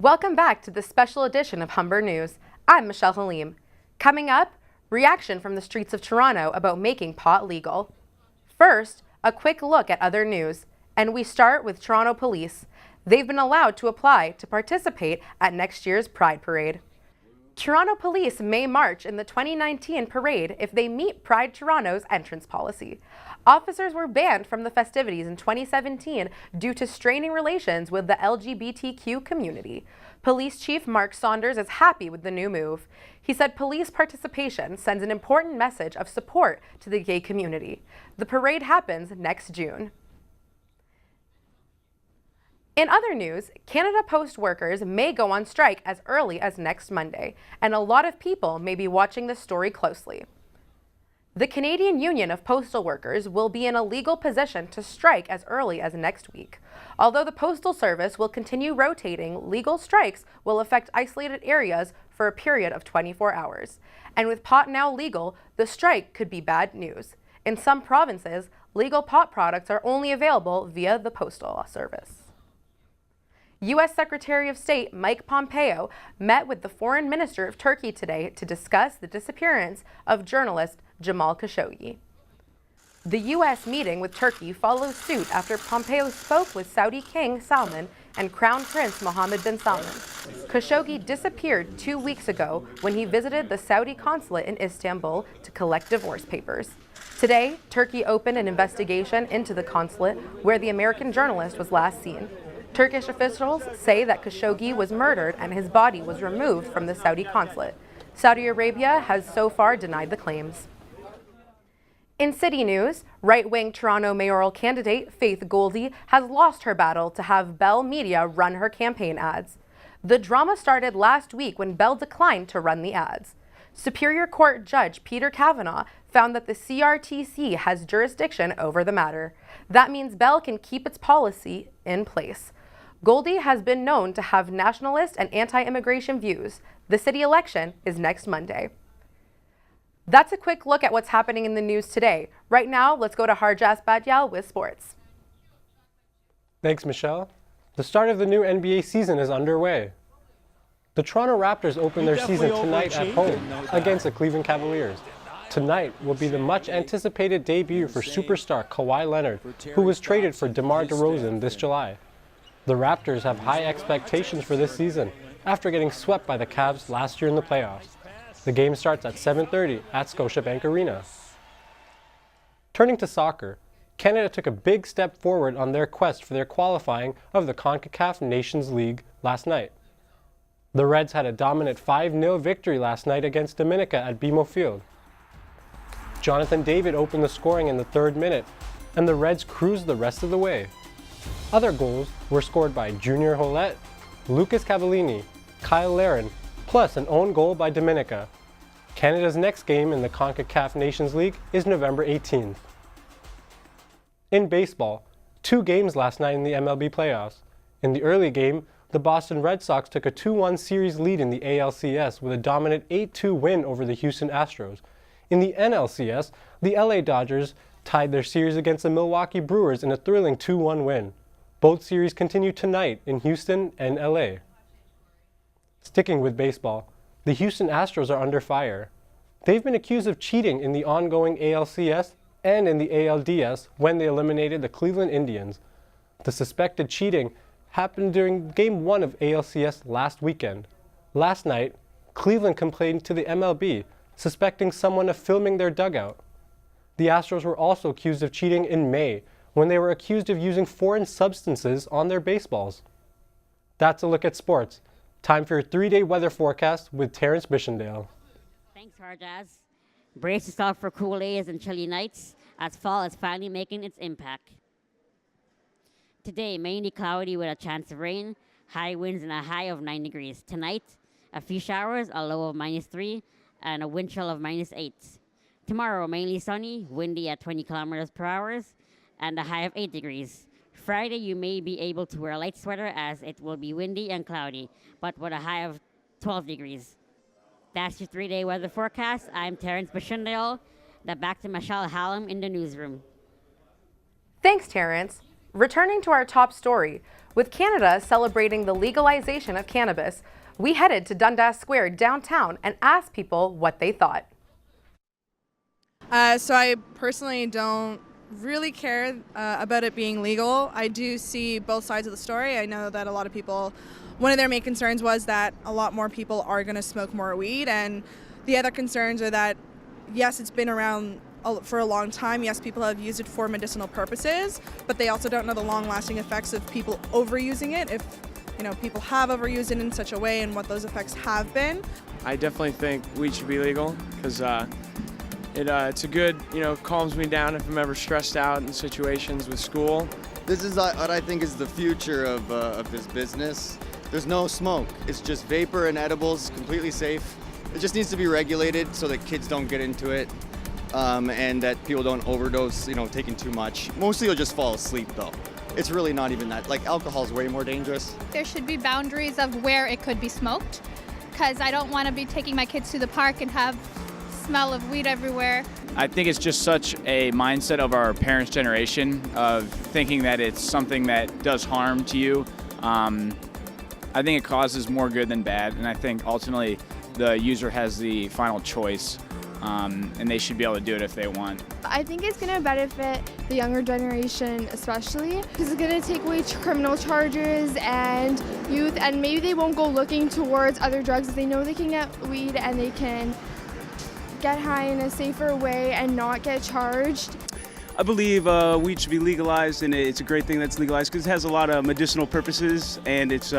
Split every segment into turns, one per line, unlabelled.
Welcome back to this special edition of Humber News. I'm Michelle Halim. Coming up, reaction from the streets of Toronto about making pot legal. First, a quick look at other news, and we start with Toronto Police. They've been allowed to apply to participate at next year's Pride Parade. Toronto Police may march in the 2019 parade if they meet Pride Toronto's entrance policy. Officers were banned from the festivities in 2017 due to straining relations with the LGBTQ community. Police Chief Mark Saunders is happy with the new move. He said police participation sends an important message of support to the gay community. The parade happens next June. In other news, Canada Post workers may go on strike as early as next Monday, and a lot of people may be watching this story closely. The Canadian Union of Postal Workers will be in a legal position to strike as early as next week. Although the Postal Service will continue rotating, legal strikes will affect isolated areas for a period of 24 hours. And with pot now legal, the strike could be bad news. In some provinces, legal pot products are only available via the Postal Service. U.S. Secretary of State Mike Pompeo met with the Foreign Minister of Turkey today to discuss the disappearance of journalist Jamal Khashoggi. The U.S. meeting with Turkey follows suit after Pompeo spoke with Saudi King Salman and Crown Prince Mohammed bin Salman. Khashoggi disappeared 2 weeks ago when he visited the Saudi consulate in Istanbul to collect divorce papers. Today, Turkey opened an investigation into the consulate where the American journalist was last seen. Turkish officials say that Khashoggi was murdered and his body was removed from the Saudi consulate. Saudi Arabia has so far denied the claims. In city news, right-wing Toronto mayoral candidate Faith Goldy has lost her battle to have Bell Media run her campaign ads. The drama started last week when Bell declined to run the ads. Superior Court Judge Peter Kavanaugh found that the CRTC has jurisdiction over the matter. That means Bell can keep its policy in place. Goldy has been known to have nationalist and anti-immigration views. The city election is next Monday. That's a quick look at what's happening in the news today. Right now, let's go to Harjas Badyal with sports.
Thanks, Michelle. The start of the new NBA season is underway. The Toronto Raptors open their season tonight at home against the Cleveland Cavaliers. Tonight will be the much-anticipated debut for superstar Kawhi Leonard, who was traded for DeMar DeRozan this July. The Raptors have high expectations for this season after getting swept by the Cavs last year in the playoffs. The game starts at 7:30 at Scotiabank Arena. Turning to soccer, Canada took a big step forward on their quest for their qualifying of the CONCACAF Nations League last night. The Reds had a dominant 5-0 victory last night against Dominica at BMO Field. Jonathan David opened the scoring in the 3rd minute, and the Reds cruised the rest of the way. Other goals were scored by Junior Hollett, Lucas Cavallini, Kyle Larin, plus an own goal by Dominica. Canada's next game in the CONCACAF Nations League is November 18th. In baseball, 2 games last night in the MLB playoffs. In the early game, the Boston Red Sox took a 2-1 series lead in the ALCS with a dominant 8-2 win over the Houston Astros. In the NLCS, the LA Dodgers tied their series against the Milwaukee Brewers in a thrilling 2-1 win. Both series continue tonight in Houston and LA. Sticking with baseball, the Houston Astros are under fire. They've been accused of cheating in the ongoing ALCS and in the ALDS when they eliminated the Cleveland Indians. The suspected cheating happened during Game 1 of ALCS last weekend. Last night, Cleveland complained to the MLB, suspecting someone of filming their dugout. The Astros were also accused of cheating in May, when they were accused of using foreign substances on their baseballs. That's a look at sports. Time for your 3-day weather forecast with Terrence Bishendale.
Thanks, Harjas. Brace yourself for cool days and chilly nights as fall is finally making its impact. Today, mainly cloudy with a chance of rain, high winds and a high of 9 degrees. Tonight, a few showers, a low of -3, and a wind chill of -8. Tomorrow, mainly sunny, windy at 20 kilometers per hour, and a high of 8 degrees. Friday, you may be able to wear a light sweater as it will be windy and cloudy, but with a high of 12 degrees. That's your 3-day weather forecast. I'm Terrence Bishendale. Now back to Michelle Hallam in the newsroom.
Thanks, Terrence. Returning to our top story, With Canada celebrating the legalization of cannabis, we headed to Dundas Square downtown and asked people what they thought.
So I personally don't really care about it being legal. I do see both sides of the story. I know that a lot of people, one of their main concerns was that a lot more people are going to smoke more weed, and the other concerns are that, yes, it's been around for a long time. Yes, people have used it for medicinal purposes, but they also don't know the long-lasting effects of people overusing it. If people have overused it in such a way and what those effects have been.
I definitely think weed should be legal because it's a good, calms me down if I'm ever stressed out in situations with school.
This is what I think is the future of this business. There's no smoke. It's just vapor and edibles, completely safe. It just needs to be regulated so that kids don't get into it and that people don't overdose, taking too much. Mostly you'll just fall asleep though. It's really not even that. Like, alcohol is way more dangerous.
There should be boundaries of where it could be smoked, because I don't want to be taking my kids to the park and have smell of weed everywhere.
I think it's just such a mindset of our parents' generation of thinking that it's something that does harm to you. I think it causes more good than bad, and I think ultimately the user has the final choice, and they should be able to do it if they want.
I think it's going to benefit the younger generation especially, because it's going to take away criminal charges and youth, and maybe they won't go looking towards other drugs if they know they can get weed and they can get high in a safer way and not get charged.
I believe weed should be legalized, and it's a great thing that's legalized because it has a lot of medicinal purposes, and it's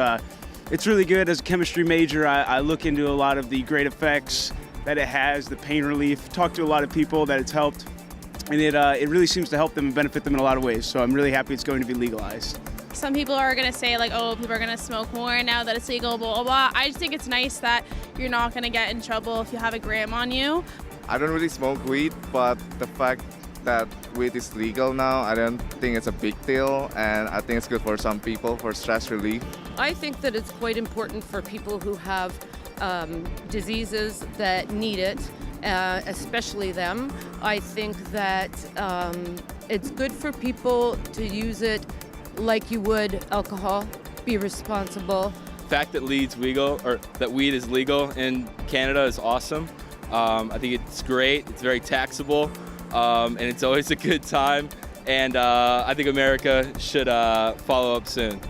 really good. As a chemistry major, I look into a lot of the great effects that it has, the pain relief, talk to a lot of people that it's helped, and it really seems to help them and benefit them in a lot of ways, so I'm really happy it's going to be legalized.
Some people are going to say, like, oh, people are going to smoke more now that it's legal, blah, blah, blah. I just think it's nice that you're not going to get in trouble if you have a gram on you.
I don't really smoke weed, but the fact that weed is legal now, I don't think it's a big deal, and I think it's good for some people for stress relief.
I think that it's quite important for people who have diseases that need it, especially them. I think that it's good for people to use it like you would alcohol. Be responsible.
The fact that weed is legal in Canada is awesome. I think it's great. It's very taxable, and it's always a good time. And I think America should follow up soon.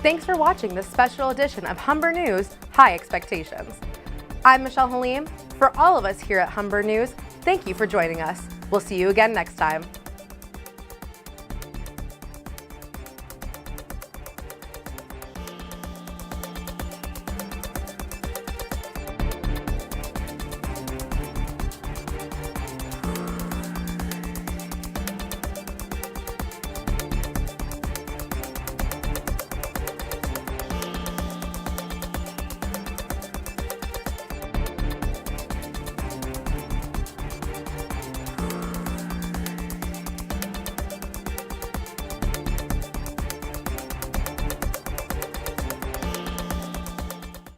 Thanks for watching this special edition of Humber News High Expectations. I'm Michelle Halim. For all of us here at Humber News, thank you for joining us. We'll see you again next time.